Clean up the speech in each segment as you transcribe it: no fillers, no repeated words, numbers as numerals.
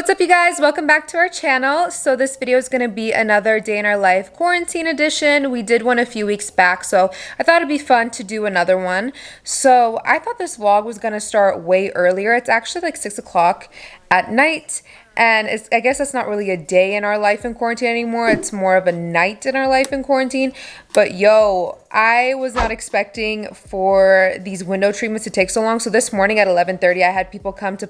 What's up, you guys? Welcome back to our channel. So this video is going to be another day in our life quarantine edition. We did one a few weeks back, so I thought it'd be fun to do another one. So I thought this vlog was going to start way earlier. It's actually like 6 o'clock at night, and I guess it's not really a day in our life in quarantine anymore. It's more of a night in our life in quarantine. But yo, I was not expecting for these window treatments to take so long. So this morning at 11:30, I had people come to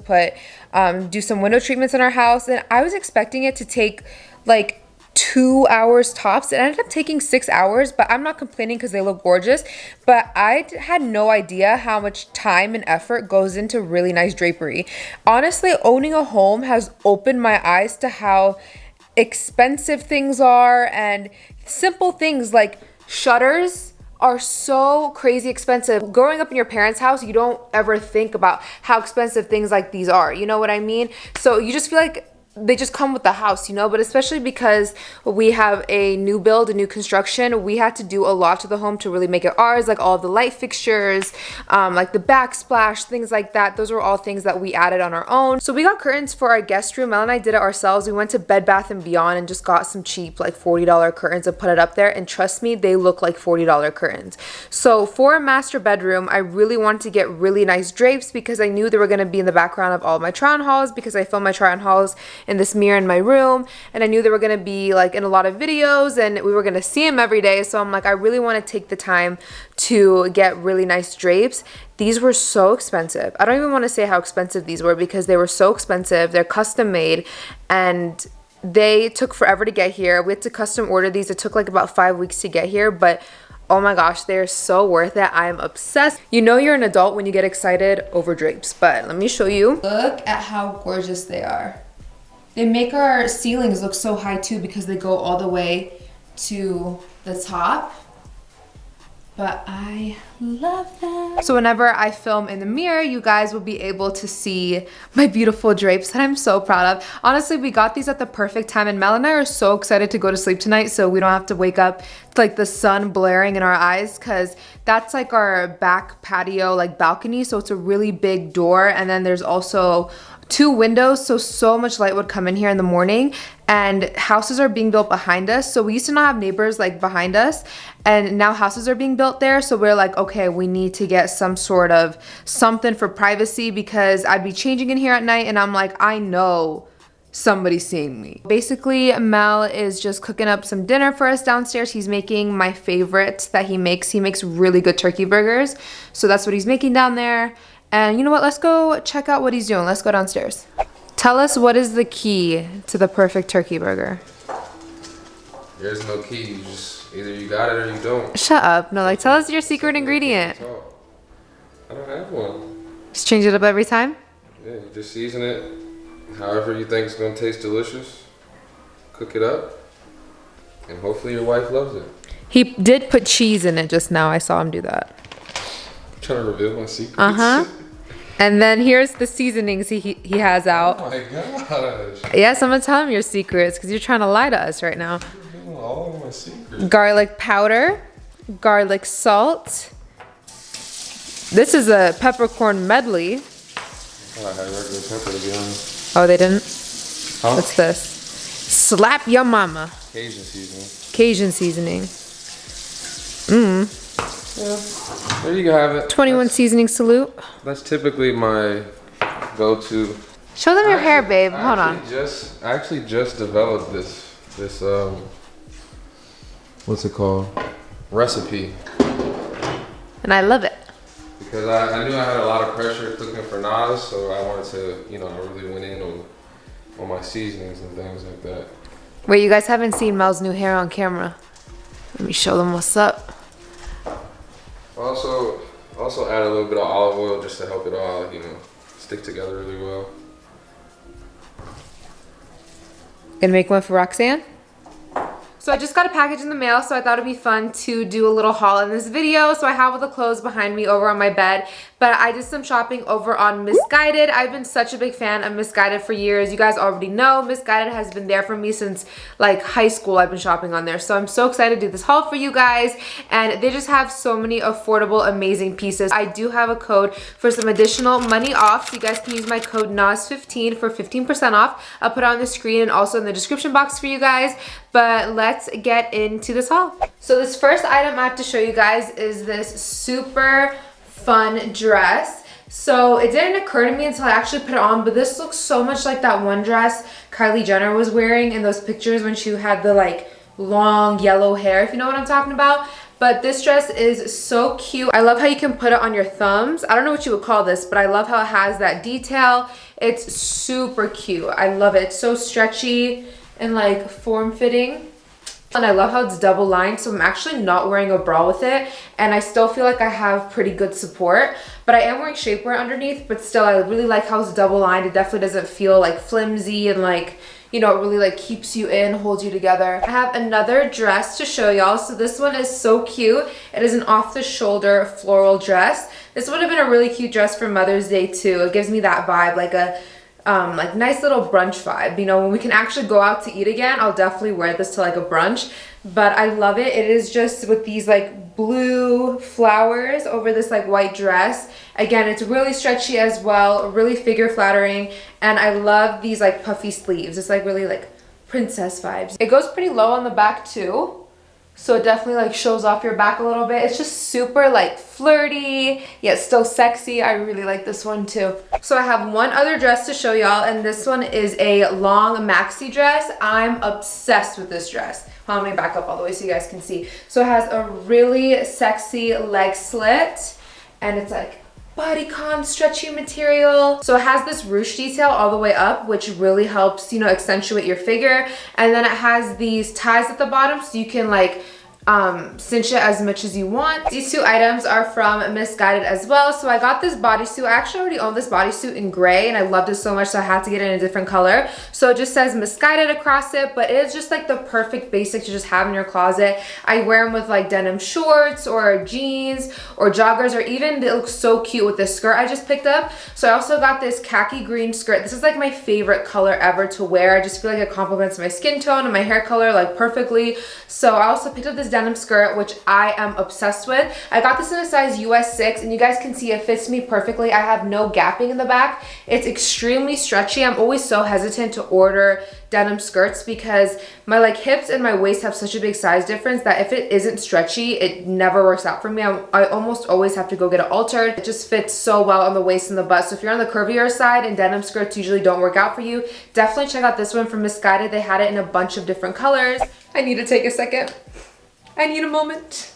do some window treatments in our house, and I was expecting it to take like 2 hours tops. It ended up taking 6 hours, but I'm not complaining because they look gorgeous. But I had no idea how much time and effort goes into really nice drapery. Honestly, owning a home has opened my eyes to how expensive things are, and simple things like shutters are so crazy expensive. Growing up in your parents' house, you don't ever think about how expensive things like these are. You know what I mean? So you just feel like they just come with the house, you know. But especially because we have a new build, a new construction, we had to do a lot to the home to really make it ours, like all of the light fixtures, like the backsplash, things like that. Those were all things that we added on our own. So we got curtains for our guest room. Mel and I did it ourselves. We went to Bed Bath & Beyond and just got some cheap like $40 curtains and put it up there, and trust me, they look like $40 curtains. So for a master bedroom, I really wanted to get really nice drapes because I knew they were going to be in the background of all of my try-on hauls, because I filmed my try-on hauls in this mirror in my room, and I knew they were going to be like in a lot of videos and we were going to see them every day. So I'm like, I really want to take the time to get really nice drapes. These were so expensive. I don't even want to say how expensive these were because they were so expensive. They're custom made and they took forever to get here. We had to custom order these. It took like about 5 weeks to get here, but oh my gosh, they're so worth it. I am obsessed. You know you're an adult when you get excited over drapes, but let me show you. Look at how gorgeous they are. They make our ceilings look so high too because they go all the way to the top. But I love them. So whenever I film in the mirror, you guys will be able to see my beautiful drapes that I'm so proud of. Honestly, we got these at the perfect time, and Mel and I are so excited to go to sleep tonight so we don't have to wake up to like the sun blaring in our eyes, because that's like our back patio, like balcony. So it's a really big door, and then there's also 2 windows, so much light would come in here in the morning. And houses are being built behind us, so we used to not have neighbors like behind us, and now houses are being built there. So we're like, okay, we need to get some sort of something for privacy, because I'd be changing in here at night and I'm like, I know somebody's seeing me. Basically, Mel is just cooking up some dinner for us downstairs. He's making my favorite that he makes. He makes really good turkey burgers, so that's what he's making down there. And you know what, let's go check out what he's doing. Let's go downstairs. Tell us, what is the key to the perfect turkey burger? There's no key. You just, either you got it or you don't. Shut up. No, like, tell us your secret ingredient. I don't have one. Just change it up every time? Yeah, you just season it however you think it's going to taste delicious. Cook it up. And hopefully your wife loves it. He did put cheese in it just now. I saw him do that. Trying to reveal my secrets. And then here's the seasonings he has out. Oh my gosh. Yes, I'm gonna tell him your secrets because you're trying to lie to us right now. You're revealing all of my secrets. Garlic powder, garlic salt. This is a peppercorn medley. I had regular pepper, to be honest. Oh, they didn't? Huh? What's this? Slap your mama. Cajun seasoning. Cajun seasoning. Yeah, there you have it. 21 seasoning salute. That's typically my go-to. Show them your hair, babe. Hold on. I actually just developed this what's it called? Recipe. And I love it. Because I knew I had a lot of pressure cooking for Nas, so I wanted to, you know, I really went in on my seasonings and things like that. Wait, you guys haven't seen Mel's new hair on camera. Let me show them what's up. Also add a little bit of olive oil just to help it all, you know, stick together really well. Gonna make one for Roxanne? So I just got a package in the mail, so I thought it'd be fun to do a little haul in this video. So I have all the clothes behind me over on my bed, but I did some shopping over on Missguided. I've been such a big fan of Missguided for years. You guys already know Missguided has been there for me since like high school. I've been shopping on there. So I'm so excited to do this haul for you guys, and they just have so many affordable, amazing pieces. I do have a code for some additional money off, so you guys can use my code NAZ15 for 15% off. I'll put it on the screen and also in the description box for you guys. But let's get into this haul. So this first item I have to show you guys is this super fun dress. So it didn't occur to me until I actually put it on, but this looks so much like that one dress Kylie Jenner was wearing in those pictures when she had the like long yellow hair, if you know what I'm talking about. But this dress is so cute. I love how you can put it on your thumbs. I don't know what you would call this, but I love how it has that detail. It's super cute. I love it. It's so stretchy and like form-fitting. And I love how it's double lined, so I'm actually not wearing a bra with it, and I still feel like I have pretty good support, but I am wearing shapewear underneath. But still, I really like how it's double lined. It definitely doesn't feel like flimsy, and like, you know, it really like keeps you in, holds you together. I have another dress to show y'all. So this one is so cute. It is an off-the-shoulder floral dress. This would have been a really cute dress for Mother's Day too. It gives me that vibe, like a nice little brunch vibe. You know, when we can actually go out to eat again, I'll definitely wear this to like a brunch. But I love it. It is just with these like blue flowers over this like white dress. Again, it's really stretchy as well, really figure flattering, and I love these like puffy sleeves. It's like really like princess vibes. It goes pretty low on the back too, so it definitely like shows off your back a little bit. It's just super like flirty, yet still sexy. I really like this one too. So I have one other dress to show y'all, and this one is a long maxi dress. I'm obsessed with this dress. Hold on, let me back up all the way so you guys can see. So it has a really sexy leg slit, and it's like bodycon stretchy material. So it has this ruche detail all the way up, which really helps, you know, accentuate your figure. And then it has these ties at the bottom, so you can like cinch it as much as you want. These two items are from Missguided as well. So I got this bodysuit. I actually already own this bodysuit in gray, and I loved it so much, so I had to get it in a different color. So it just says Missguided across it, but it is just like the perfect basic to just have in your closet. I wear them with like denim shorts or jeans or joggers, or even it looks so cute with this skirt I just picked up. So I also got this khaki green skirt. This is like my favorite color ever to wear. I just feel like it complements my skin tone and my hair color like perfectly. So I also picked up this denim skirt, which I am obsessed with. I got this in a size US 6, and you guys can see it fits me perfectly. I have no gapping in the back. It's extremely stretchy. I'm always so hesitant to order denim skirts because my like hips and my waist have such a big size difference that if it isn't stretchy, it never works out for me. I almost always have to go get it altered. It just fits so well on the waist and the butt. So if you're on the curvier side and denim skirts usually don't work out for you, definitely check out this one from Missguided. They had it in a bunch of different colors. I need to take a second. I need a moment.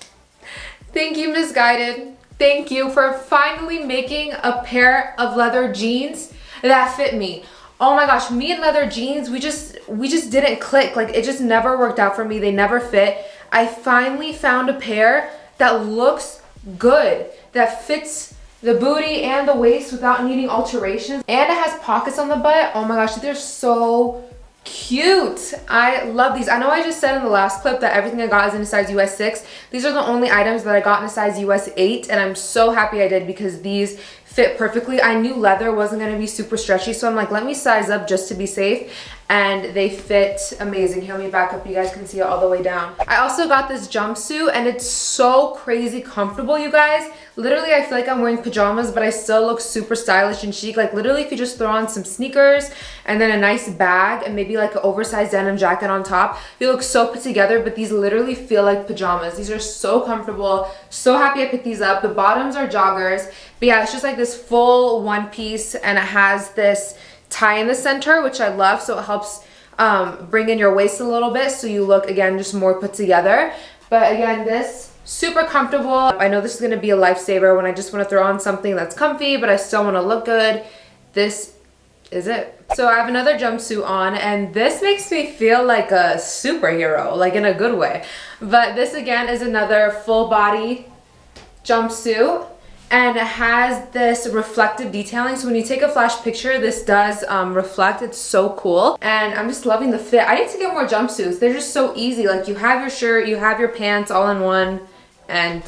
Thank you, Missguided. Thank you for finally making a pair of leather jeans that fit me. Oh my gosh, me and leather jeans, we just didn't click. Like, it just never worked out for me. They never fit. I finally found a pair that looks good, that fits the booty and the waist without needing alterations. And it has pockets on the butt. Oh my gosh, they're so cute. I love these. I know I just said in the last clip that everything I got is in a size US 6. These are the only items that I got in a size US 8, and I'm so happy I did because these fit perfectly. I knew leather wasn't going to be super stretchy, so I'm like, let me size up just to be safe, and they fit amazing. Here, let me back up. You guys can see it all the way down. I also got this jumpsuit, and it's so crazy comfortable, you guys. Literally, I feel like I'm wearing pajamas, but I still look super stylish and chic. Like, literally, if you just throw on some sneakers and then a nice bag and maybe like an oversized denim jacket on top, you look so put together. But these literally feel like pajamas. These are so comfortable. So happy I picked these up. The bottoms are joggers, but yeah, it's just like this full one piece, and it has this tie in the center, which I love. So it helps bring in your waist a little bit, so you look, again, just more put together. But again, this super comfortable. I know this is going to be a lifesaver when I just want to throw on something that's comfy, but I still want to look good. This is it. So I have another jumpsuit on, and this makes me feel like a superhero, like in a good way. But this again is another full body jumpsuit. and it has this reflective detailing. So when you take a flash picture, this does reflect. It's so cool. And I'm just loving the fit. I need to get more jumpsuits. They're just so easy. Like you have your shirt, you have your pants all in one, and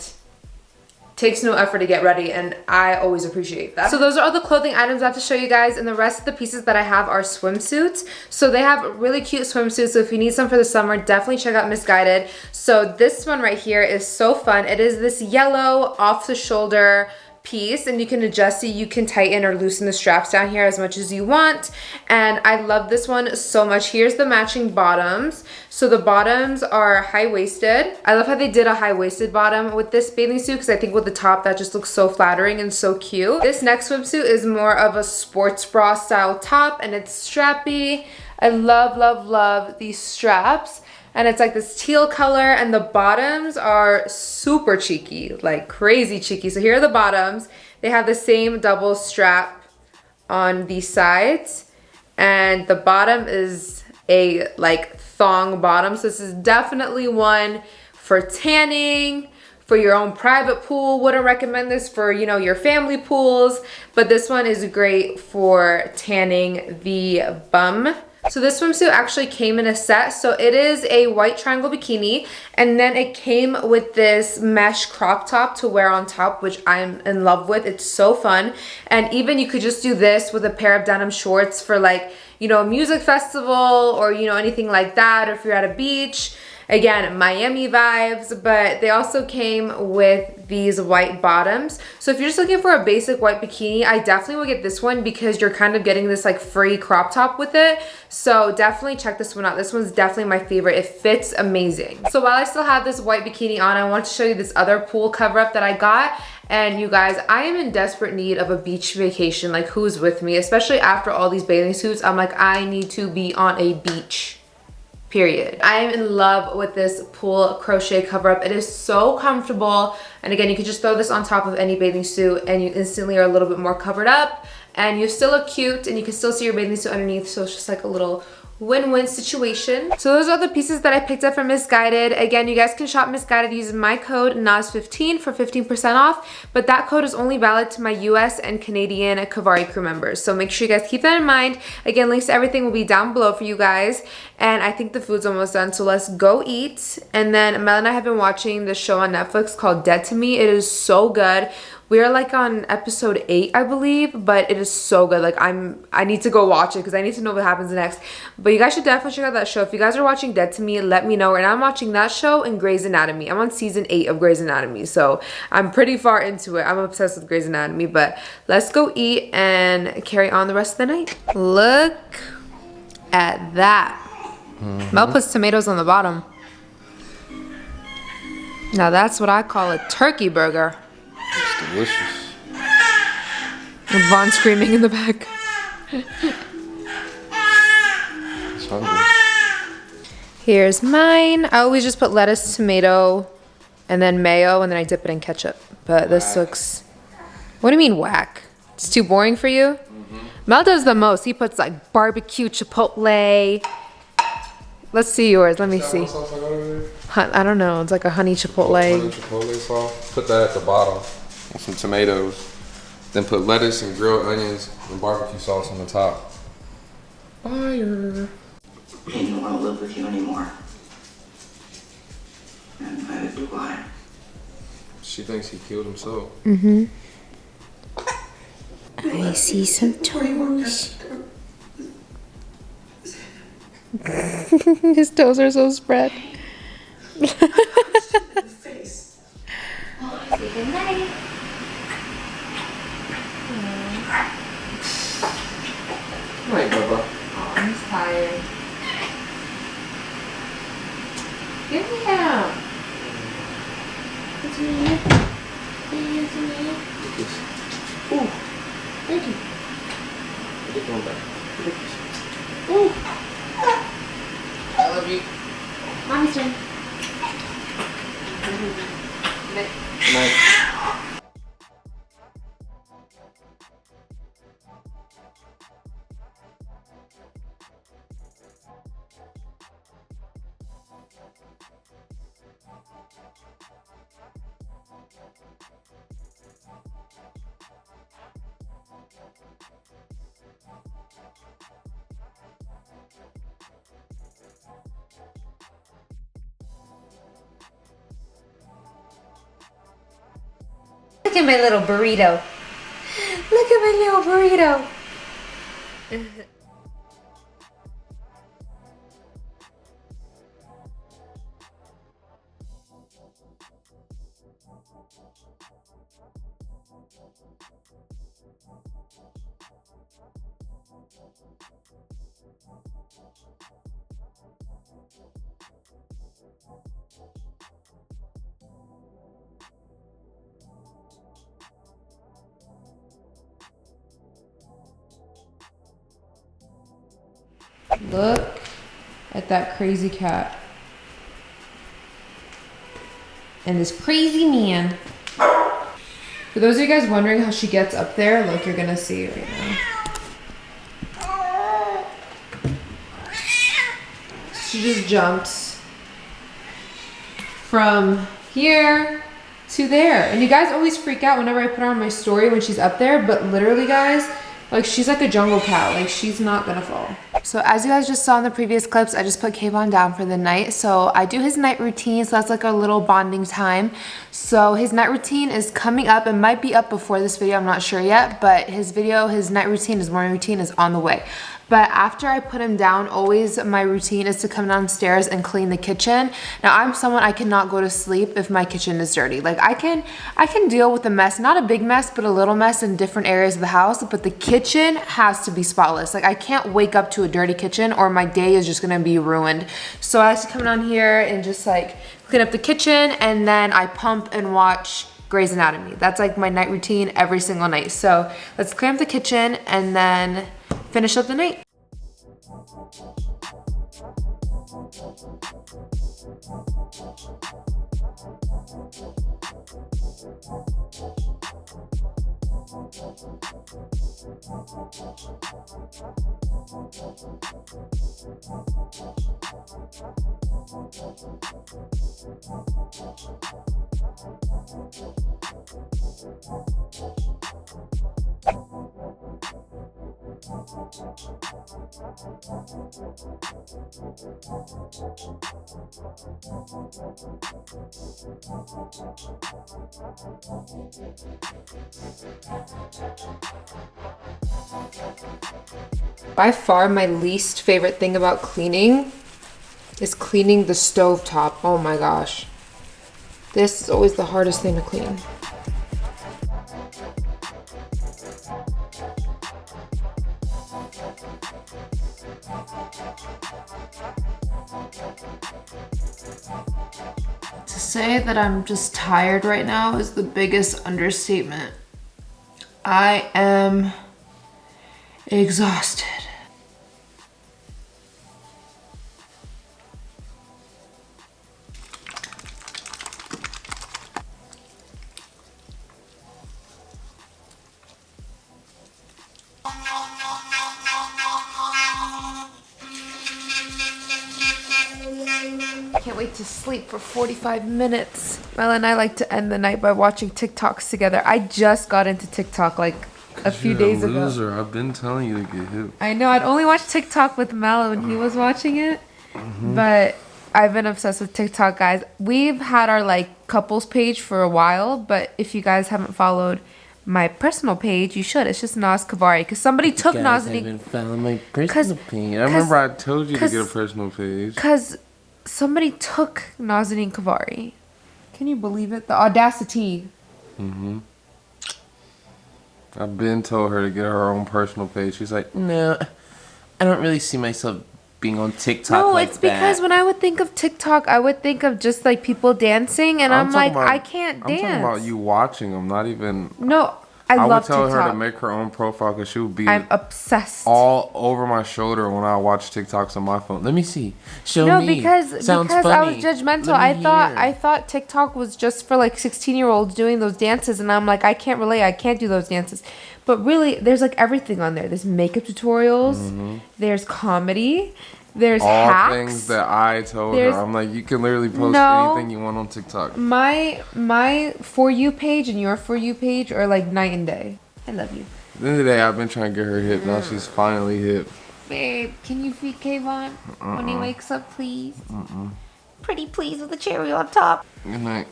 takes no effort to get ready, and I always appreciate that. So those are all the clothing items I have to show you guys, and the rest of the pieces that I have are swimsuits. So they have really cute swimsuits, so if you need some for the summer, definitely check out Missguided. So this one right here is so fun. It is this yellow off the shoulder piece, and you can adjust it. You can tighten or loosen the straps down here as much as you want, and I love this one so much. Here's the matching bottoms. So the bottoms are high-waisted. I love how they did a high-waisted bottom with this bathing suit, because I think with the top that just looks so flattering and so cute. This next swimsuit is more of a sports bra style top, and it's strappy. I love, love, love these straps. And it's like this teal color, and the bottoms are super cheeky, like crazy cheeky. So here are the bottoms. They have the same double strap on the sides, and the bottom is a like thong bottom. So this is definitely one for tanning, for your own private pool. Wouldn't recommend this for, you know, your family pools, but this one is great for tanning the bum. So this swimsuit actually came in a set. So it is a white triangle bikini, and then it came with this mesh crop top to wear on top, which I'm in love with. It's so fun. And even you could just do this with a pair of denim shorts for, like, you know, a music festival, or, you know, anything like that, or if you're at a beach. Again, Miami vibes, but they also came with these white bottoms. So if you're just looking for a basic white bikini, I definitely would get this one, because you're kind of getting this like free crop top with it. So definitely check this one out. This one's definitely my favorite. It fits amazing. So while I still have this white bikini on, I want to show you this other pool cover up that I got. And you guys, I am in desperate need of a beach vacation. Like, who's with me? Especially after all these bathing suits, I'm like, I need to be on a beach. Period. I am in love with this pool crochet cover up. It is so comfortable, and again, you can just throw this on top of any bathing suit and you instantly are a little bit more covered up, and you still look cute, and you can still see your bathing suit underneath. So it's just like a little win-win situation. So those are the pieces that I picked up from Missguided. Again, you guys can shop Missguided using my code NAZ15 for 15% off, but that code is only valid to my US and Canadian Kavari crew members. So make sure you guys keep that in mind. Again, links to everything will be down below for you guys. And I think the food's almost done, so let's go eat. And then Mel and I have been watching this show on Netflix called Dead to Me. It is so good. We are like on episode 8, I believe, but it is so good. Like, I need to go watch it because I need to know what happens next. But you guys should definitely check out that show. If you guys are watching Dead to Me, let me know. And I'm watching that show and Grey's Anatomy. I'm on season 8 of Grey's Anatomy, so I'm pretty far into it. I'm obsessed with Grey's Anatomy, but let's go eat and carry on the rest of the night. Look at that. Mel puts tomatoes on the bottom. Now that's what I call a turkey burger. It's delicious. And Vaughn screaming in the back. It's hungry. Here's mine. I always just put lettuce, tomato, and then mayo, and then I dip it in ketchup. But this looks... What do you mean whack? It's too boring for you? Mel does the most. He puts like barbecue, chipotle. Let's see yours. Let me see. I don't know. It's like a honey chipotle. Honey chipotle sauce. Put that at the bottom. And some tomatoes. Then put lettuce and grilled onions and barbecue sauce on the top. Fire. I didn't want to live with you anymore. And neither do I. She thinks he killed himself. Mm-hmm. I see some toes. His toes are so spread. Face. Good night. Right, Bubba. Oh, he's tired. Give me out. It's me. It's me. Ooh, thank you. Put it on back. Ooh. I love you. Mommy's turn. Good night. Look at my little burrito. Look at my little burrito. Look at that crazy cat. And this crazy man. For those of you guys wondering how she gets up there, look, you're gonna see right now. She just jumps from here to there. And you guys always freak out whenever I put her on my story when she's up there, but literally guys, like she's like a jungle cat, like she's not gonna fall. So as you guys just saw in the previous clips, I just put Kayvon down for the night. So I do his night routine, so that's like our little bonding time. So his night routine is coming up. It might be up before this video, I'm not sure yet, but his night routine, his morning routine is on the way. But after I put him down, always my routine is to come downstairs and clean the kitchen. Now I'm someone, I cannot go to sleep if my kitchen is dirty. Like I can deal with a mess, not a big mess, but a little mess in different areas of the house, but the kitchen has to be spotless. Like I can't wake up to a dirty kitchen or my day is just gonna be ruined. So I have to come down here and just like clean up the kitchen, and then I pump and watch Grey's Anatomy. That's like my night routine every single night. So let's clean up the kitchen and then finish up the night. By far my least favorite thing about cleaning is cleaning the stove top. Oh my gosh. This is always the hardest thing to clean. To say that I'm just tired right now is the biggest understatement. I am exhausted. Can't wait to sleep for 45 minutes. Mel and I like to end the night by watching TikToks together. I just got into TikTok like a few days ago. Loser. I've been telling you to get hip. I know, I'd only watch TikTok with Mel when he was watching it. But I've been obsessed with TikTok, guys. We've had our like couples page for a while, but if you guys haven't followed my personal page, you should. It's just Naz Kavari, because somebody took Nazanin. I haven't found my personal page. I remember I told you to get a personal page. Because somebody took Nazanin Kavari. Can you believe it? The audacity. I've been told her to get her own personal page. She's like, no, I don't really see myself being on TikTok. No, like it's because when I would think of TikTok, I would think of just like people dancing, and I'm like, I can't dance. I'm talking about you watching them, not even. No, I love TikTok. I would tell her to make her own profile because she would be. I'm obsessed. All over my shoulder when I watch TikToks on my phone. Let me see. Show me. No, because I was judgmental. I thought TikTok was just for like 16-year-olds doing those dances, and I'm like, I can't relate. I can't do those dances. But really, there's like everything on there. There's makeup tutorials. There's comedy. There's all hacks. Things that I told her. I'm like, you can literally post anything you want on TikTok. My For You page and your For You page are like night and day. I love you. At the end of the day, I've been trying to get her hip. Now she's finally hip. Babe, can you feed Kayvon when he wakes up, please? Pretty please with the cherry on top. Good night.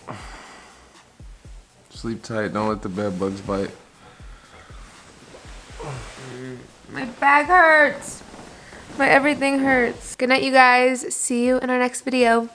Sleep tight. Don't let the bed bugs bite. My back hurts. My everything hurts. Good night, you guys. See you in our next video.